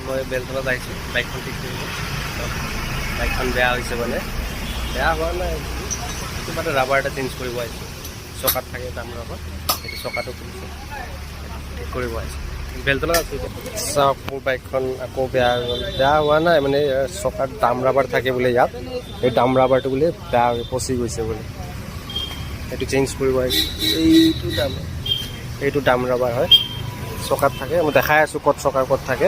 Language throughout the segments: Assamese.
মই বেলতলাত আহিছোঁ বাইকখন ঠিক কৰিব। বাইকখন বেয়া হৈছে মানে, বেয়া হোৱা নাই, কিবা এটা ৰাবাৰ এটা চেঞ্জ কৰিব আহিছোঁ। চকাত থাকে দাম ৰাবাৰ, সেইটো চকাটো খুলিছে, ঠিক কৰিব আহিছোঁ। বেলতলাত আছোঁ চাওক, মোৰ বাইকখন আকৌ বেয়া হৈ গ'ল। বেয়া হোৱা নাই মানে, চকাত দাম ৰাবাৰ থাকে বোলে ইয়াত, এই দাম ৰাবাৰটো বোলে বেয়া পচি গৈছে বোলে, সেইটো চেঞ্জ কৰিব আহিছোঁ। এইটো দাম ৰাবাৰ হয়, চকাত থাকে। মই দেখাই আছোঁ ক'ত চকাৰ ক'ত থাকে।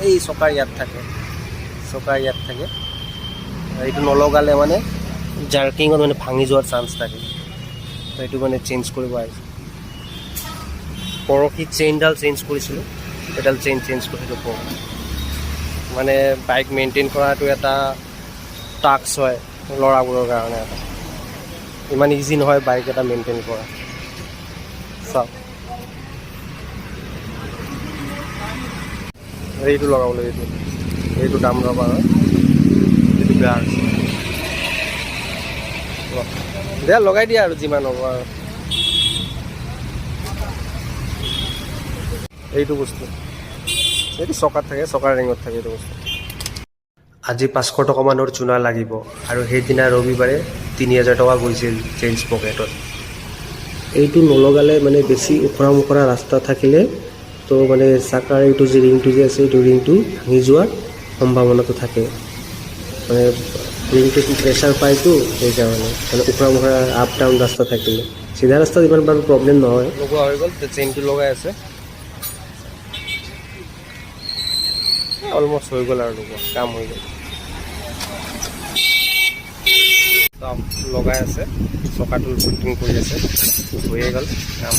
এই চকাৰ ইয়াত থাকে, চকাৰ ইয়াত থাকে। এইটো নলগালে মানে জাৰ্কিঙত মানে ভাঙি যোৱাৰ চান্স থাকে, তো এইটো মানে চেঞ্জ কৰিব আহিছোঁ। পৰহি চেইনডাল চেঞ্জ কৰিছিলোঁ, এডাল চেইন চেঞ্জ কৰিছিলোঁ পৰহি। মানে বাইক মেইনটেইন কৰাটো এটা টাস্ক হয় ল'ৰাবোৰৰ কাৰণে, এটা ইমান ইজি নহয় বাইক এটা মেইনটেইন কৰা। চাওক, এইটো লগাবলৈ, এইটো দাম ৰাবাৰ হয়, এইটো বেয়া হৈছে। দিয়া লগাই দিয়া আৰু যিমান হ'ব আৰু। এইটো বস্তু, এইটো চকাত থাকে, চকাৰ ৰিঙত থাকে এইটো বস্তু। আজি 500 টকামানৰ চূনা লাগিব, আৰু সেইদিনা ৰবিবাৰে 3000 টকা গৈছিল চেঞ্জ পকেটত। এইটো নলগালে মানে বেছি ওখৰা মোখৰা ৰাস্তা থাকিলে তো মানে চাকাৰ এইটো যে ৰিংটো যে আছে, এইটো ৰিংটো ভাঙি যোৱাৰ সম্ভাৱনাটো থাকে। মানে ৰিংটোত প্ৰেছাৰ পায়তো, সেইকাৰণে মানে ওখৰা মোখৰা আপ ডাউন ৰাস্তা থাকিলে। চিধা ৰাস্তাত ইমান বাৰু প্ৰব্লেম নহয়। লগোৱা হৈ গ'ল, চেইনটো লগাই আছে, অলমষ্ট হৈ গ'ল আৰু লগোৱা কাম হৈ গ'ল। লগাই আছে, চকাটো ফিটিং কৰি আছে, হৈয়ে গ'ল কাম।